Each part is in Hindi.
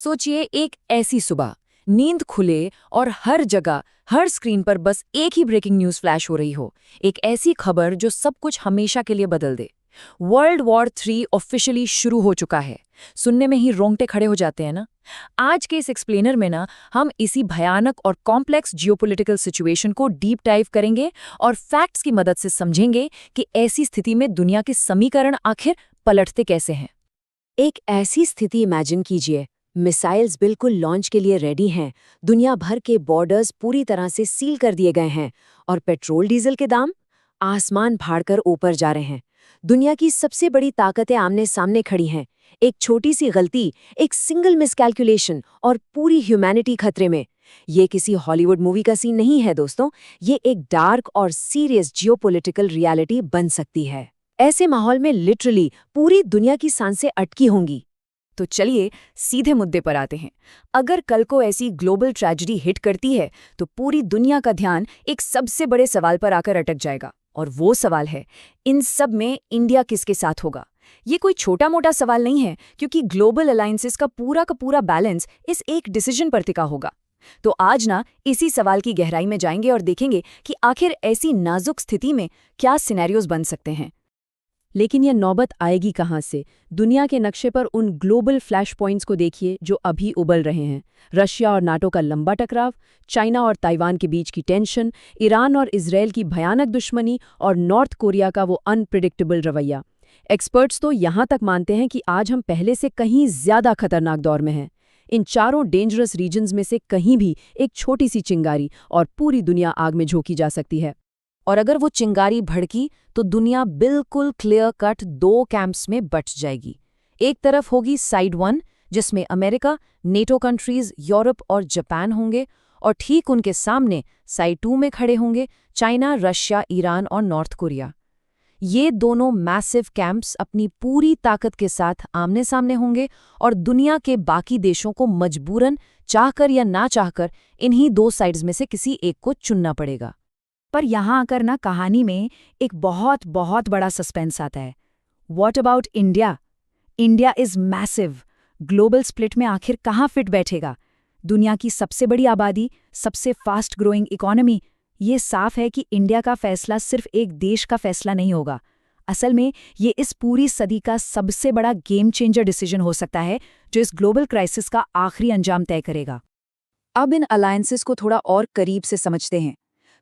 सोचिए एक ऐसी सुबह, नींद खुले और हर जगह, हर स्क्रीन पर बस एक ही ब्रेकिंग न्यूज़ फ्लैश हो रही हो। एक ऐसी खबर जो सब कुछ हमेशा के लिए बदल दे। वर्ल्ड वॉर 3 ऑफिशियली शुरू हो चुका है। सुनने में ही रोंगटे खड़े हो जाते हैं ना। आज के इस एक्सप्लेनर में ना हम इसी भयानक और कॉम्प्लेक्स जियोपॉलिटिकल सिचुएशन को डीप डाइव करेंगे और फैक्ट्स की मदद से समझेंगे कि ऐसी स्थिति में दुनिया के समीकरण आखिर पलटते कैसे हैं। एक ऐसी स्थिति इमेजिन कीजिए, मिसाइल्स बिल्कुल लॉन्च के लिए रेडी हैं, दुनिया भर के बॉर्डर्स पूरी तरह से सील कर दिए गए हैं और पेट्रोल डीजल के दाम आसमान फाड़कर ऊपर जा रहे हैं। दुनिया की सबसे बड़ी ताकतें आमने सामने खड़ी हैं। एक छोटी सी गलती, एक सिंगल मिसकैलकुलेशन और पूरी ह्यूमैनिटी खतरे में। ये किसी हॉलीवुड मूवी का सीन नहीं है दोस्तों, ये एक डार्क और सीरियस जियोपॉलिटिकल रियलिटी बन सकती है। ऐसे माहौल में लिटरली पूरी दुनिया की सांसें अटकी होंगी। तो चलिए सीधे मुद्दे पर आते हैं। अगर कल को ऐसी ग्लोबल ट्रेजेडी हिट करती है तो पूरी दुनिया का ध्यान एक सबसे बड़े सवाल पर आकर अटक जाएगा, और वो सवाल है, इन सब में इंडिया किसके साथ होगा। ये कोई छोटा मोटा सवाल नहीं है, क्योंकि ग्लोबल अलायंसेस का पूरा बैलेंस इस एक डिसीजन पर टिका होगा। तो आज ना इसी सवाल की गहराई में जाएंगे और देखेंगे कि आखिर ऐसी नाजुक स्थिति में क्या सिनेरियोज बन सकते हैं। लेकिन यह नौबत आएगी कहाँ से? दुनिया के नक्शे पर उन ग्लोबल फ्लैश पॉइंट्स को देखिए जो अभी उबल रहे हैं। रशिया और नाटो का लंबा टकराव, चाइना और ताइवान के बीच की टेंशन, ईरान और इजरायल की भयानक दुश्मनी और नॉर्थ कोरिया का वो अनप्रिडिक्टेबल रवैया। एक्सपर्ट्स तो यहाँ तक मानते हैं कि आज हम पहले से कहीं ज्यादा खतरनाक दौर में हैं। इन चारों डेंजरस रीजन्स में से कहीं भी एक छोटी सी चिंगारी और पूरी दुनिया आग में झोंकी जा सकती है। और अगर वो चिंगारी भड़की तो दुनिया बिल्कुल क्लियर कट दो कैंप्स में बट जाएगी। एक तरफ होगी साइड 1, जिसमें अमेरिका, नेटो कंट्रीज, यूरोप और जापान होंगे, और ठीक उनके सामने साइड 2 में खड़े होंगे चाइना, रशिया, ईरान और नॉर्थ कोरिया। ये दोनों मैसिव कैंप्स अपनी पूरी ताकत के साथ आमने सामने होंगे, और दुनिया के बाकी देशों को मजबूरन, चाहकर या ना चाहकर, इन्हीं दो साइड्स में से किसी एक को चुनना पड़ेगा। पर यहाँ आकर ना कहानी में एक बहुत बहुत बड़ा सस्पेंस आता है। What about India? India is massive. Global split में आखिर कहाँ फिट बैठेगा? दुनिया की सबसे बड़ी आबादी, सबसे फास्ट ग्रोइंग इकोनॉमी। ये साफ है कि इंडिया का फैसला सिर्फ एक देश का फैसला नहीं होगा। असल में ये इस पूरी सदी का सबसे बड़ा गेम चेंजर डिसीजन हो सकता है, जो इस ग्लोबल क्राइसिस का आखिरी अंजाम तय करेगा। अब इन अलायंसेस को थोड़ा और करीब से समझते हैं।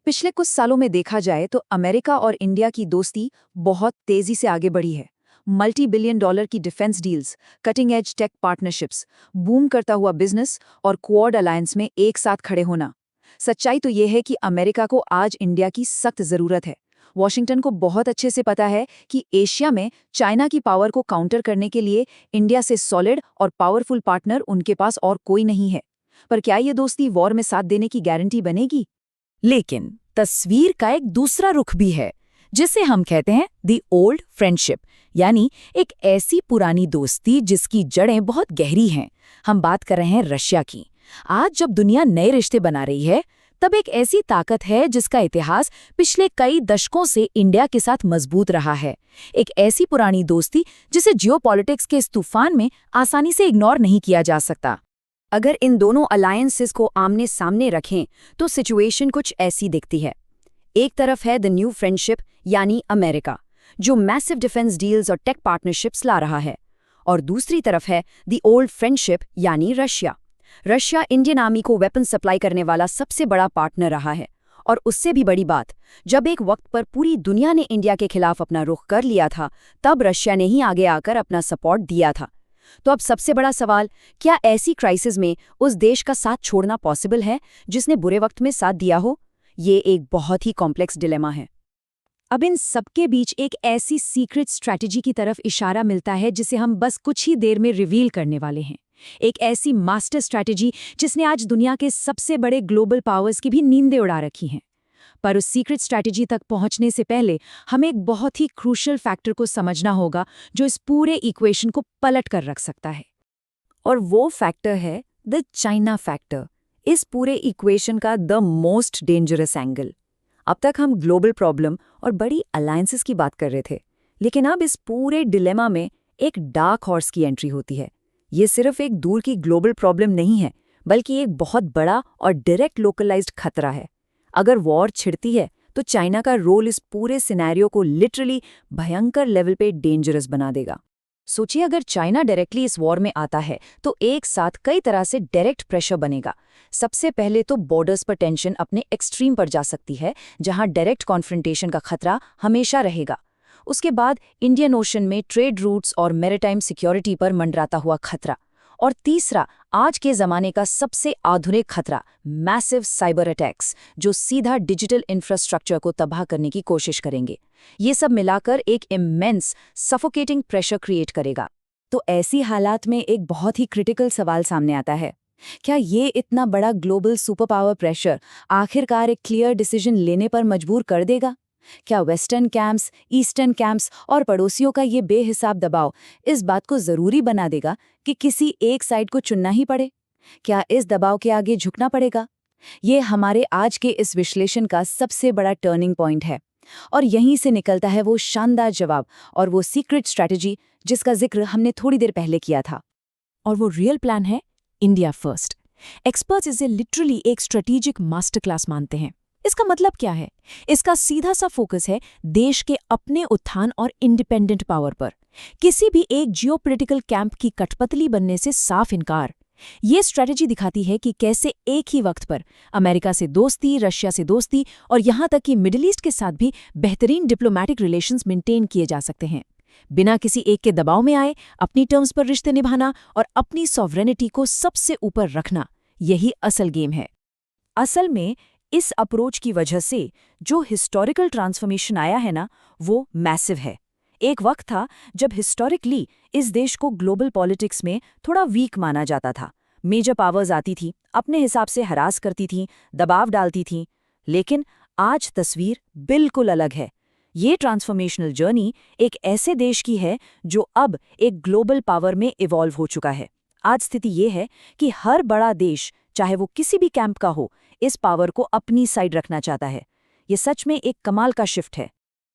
पिछले कुछ सालों में देखा जाए तो अमेरिका और इंडिया की दोस्ती बहुत तेजी से आगे बढ़ी है। $multi-billion की defence deals, cutting edge tech partnerships, boom करता हुआ बिजनेस और क्वाड अलायंस में एक साथ खड़े होना। सच्चाई तो ये है कि अमेरिका को आज इंडिया की सख्त जरूरत है। वॉशिंगटन को बहुत अच्छे से पता है कि एशिया में चाइना की पावर को काउंटर करने के लिए इंडिया से सॉलिड और पावरफुल पार्टनर उनके पास और कोई नहीं है। पर क्या ये दोस्ती वॉर में साथ देने की गारंटी बनेगी? लेकिन तस्वीर का एक दूसरा रुख भी है, जिसे हम कहते हैं दी ओल्ड फ्रेंडशिप, यानी एक ऐसी पुरानी दोस्ती जिसकी जड़ें बहुत गहरी हैं। हम बात कर रहे हैं रशिया की। आज जब दुनिया नए रिश्ते बना रही है, तब एक ऐसी ताकत है जिसका इतिहास पिछले कई दशकों से इंडिया के साथ मजबूत रहा है। एक ऐसी पुरानी दोस्ती जिसे जियोपॉलिटिक्स के इस तूफान में आसानी से इग्नोर नहीं किया जा सकता। अगर इन दोनों अलायंसेस को आमने सामने रखें तो सिचुएशन कुछ ऐसी दिखती है। एक तरफ है द न्यू फ्रेंडशिप यानी अमेरिका, जो मैसिव डिफेंस डील्स और टेक पार्टनरशिप्स ला रहा है, और दूसरी तरफ है द ओल्ड फ्रेंडशिप यानी रशिया। रशिया इंडियन आर्मी को वेपन सप्लाई करने वाला सबसे बड़ा पार्टनर रहा है, और उससे भी बड़ी बात, जब एक वक्त पर पूरी दुनिया ने इंडिया के खिलाफ अपना रुख कर लिया था, तब रशिया ने ही आगे आकर अपना सपोर्ट दिया था। तो अब सबसे बड़ा सवाल, क्या ऐसी क्राइसिस में उस देश का साथ छोड़ना पॉसिबल है जिसने बुरे वक्त में साथ दिया हो? ये एक बहुत ही कॉम्प्लेक्स डिलेमा है। अब इन सबके बीच एक ऐसी सीक्रेट स्ट्रैटेजी की तरफ इशारा मिलता है जिसे हम बस कुछ ही देर में रिवील करने वाले हैं। एक ऐसी मास्टर स्ट्रैटेजी जिसने आज दुनिया के सबसे बड़े ग्लोबल पावर्स की भी नींदें उड़ा रखी हैं। पर उस सीक्रेट स्ट्रैटेजी तक पहुंचने से पहले हमें एक बहुत ही क्रूशियल फैक्टर को समझना होगा जो इस पूरे इक्वेशन को पलट कर रख सकता है, और वो फैक्टर है द चाइना फैक्टर। इस पूरे इक्वेशन का द मोस्ट डेंजरस एंगल। अब तक हम ग्लोबल प्रॉब्लम और बड़ी अलायंसेस की बात कर रहे थे, लेकिन अब इस पूरे डिलेमा में एक डार्क हॉर्स की एंट्री होती है। ये सिर्फ एक दूर की ग्लोबल प्रॉब्लम नहीं है, बल्कि एक बहुत बड़ा और डायरेक्ट लोकलाइज्ड खतरा है। अगर वॉर छिड़ती है तो चाइना का रोल इस पूरे सिनेरियो को लिटरली भयंकर लेवल पे डेंजरस बना देगा। सोचिए, अगर चाइना डायरेक्टली इस वॉर में आता है तो एक साथ कई तरह से डायरेक्ट प्रेशर बनेगा। सबसे पहले तो बॉर्डर्स पर टेंशन अपने एक्सट्रीम पर जा सकती है, जहां डायरेक्ट कॉन्फ्रंटेशन का खतरा हमेशा रहेगा। उसके बाद इंडियन ओशन में ट्रेड रूट्स और मैरिटाइम सिक्योरिटी पर मंडराता हुआ खतरा। और तीसरा, आज के ज़माने का सबसे आधुनिक खतरा, मैसिव साइबर अटैक्स, जो सीधा डिजिटल इंफ्रास्ट्रक्चर को तबाह करने की कोशिश करेंगे। ये सब मिलाकर एक इमेंस सफोकेटिंग प्रेशर क्रिएट करेगा। तो ऐसी हालात में एक बहुत ही क्रिटिकल सवाल सामने आता है, क्या ये इतना बड़ा ग्लोबल सुपर पावर प्रेशर आखिरकार एक क्लियर डिसीजन लेने पर मजबूर कर देगा? क्या वेस्टर्न कैंप्स, ईस्टर्न कैंप्स और पड़ोसियों का ये बेहिसाब दबाव इस बात को ज़रूरी बना देगा कि किसी एक साइड को चुनना ही पड़े? क्या इस दबाव के आगे झुकना पड़ेगा? ये हमारे आज के इस विश्लेषण का सबसे बड़ा टर्निंग पॉइंट है। और यहीं से निकलता है वो शानदार जवाब और वो सीक्रेट स्ट्रैटेजी जिसका जिक्र हमने थोड़ी देर पहले किया था। और वो रियल प्लान है इंडिया फर्स्ट। एक्सपर्ट्स इसे लिटरली एक स्ट्रेटेजिक मास्टर क्लास मानते हैं। इसका मतलब क्या है? इसका सीधा सा फोकस है देश के अपने उत्थान और इंडिपेंडेंट पावर पर। किसी भी एक जियोपॉलिटिकल कैंप की कठपुतली बनने से साफ इनकार। ये स्ट्रेटजी दिखाती है कि कैसे एक ही वक्त पर अमेरिका से दोस्ती, रशिया से दोस्ती और यहाँ तक कि मिडिल ईस्ट के साथ भी बेहतरीन डिप्लोमैटिक रिलेशंस मेंटेन किए जा सकते हैं, बिना किसी एक के दबाव में आए। अपनी टर्म्स पर रिश्ते निभाना और अपनी सॉवरेनिटी को सबसे ऊपर रखना, यही असल गेम है। असल में इस अप्रोच की वजह से जो हिस्टोरिकल ट्रांसफॉर्मेशन आया है ना, वो मैसिव है। एक वक्त था जब हिस्टोरिकली इस देश को ग्लोबल पॉलिटिक्स में थोड़ा वीक माना जाता था। मेजर पावर्स आती थी, अपने हिसाब से हरास करती थीं, दबाव डालती थीं। लेकिन आज तस्वीर बिल्कुल अलग है। ये ट्रांसफॉर्मेशनल जर्नी एक ऐसे देश की है जो अब एक ग्लोबल पावर में इवॉल्व हो चुका है। आज स्थिति ये है कि हर बड़ा देश, चाहे वो किसी भी कैंप का हो, इस पावर को अपनी साइड रखना चाहता है। ये सच में एक कमाल का शिफ्ट है।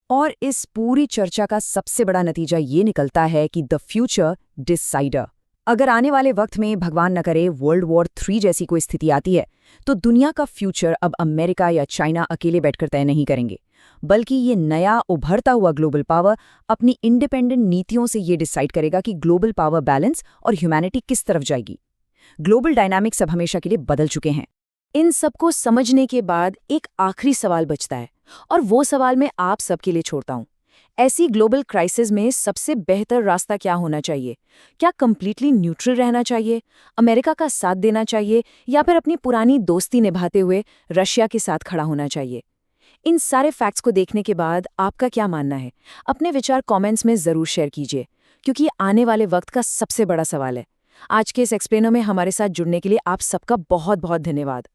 और इस पूरी चर्चा का सबसे बड़ा नतीजा ये निकलता है कि द फ्यूचर डिसाइडर। अगर आने वाले वक्त में भगवान न करे वर्ल्ड वॉर 3 जैसी कोई स्थिति आती है, तो दुनिया का फ्यूचर अब अमेरिका या चाइना अकेले बैठकर तय नहीं करेंगे, बल्कि ये नया उभरता हुआ ग्लोबल पावर अपनी इंडिपेंडेंट नीतियों से ये डिसाइड करेगा कि ग्लोबल पावर बैलेंस और ह्यूमैनिटी किस तरफ जाएगी। ग्लोबल डायनामिक्स अब हमेशा के लिए बदल चुके हैं। इन सबको समझने के बाद एक आखिरी सवाल बचता है, और वो सवाल मैं आप सबके लिए छोड़ता हूँ। ऐसी ग्लोबल क्राइसिस में सबसे बेहतर रास्ता क्या होना चाहिए? क्या कंप्लीटली न्यूट्रल रहना चाहिए, अमेरिका का साथ देना चाहिए, या फिर अपनी पुरानी दोस्ती निभाते हुए रशिया के साथ खड़ा होना चाहिए? इन सारे फैक्ट्स को देखने के बाद आपका क्या मानना है? अपने विचार कमेंट्स में ज़रूर शेयर कीजिए, क्योंकि ये आने वाले वक्त का सबसे बड़ा सवाल है। आज के इस एक्सप्लेनर में हमारे साथ जुड़ने के लिए आप सबका बहुत बहुत धन्यवाद।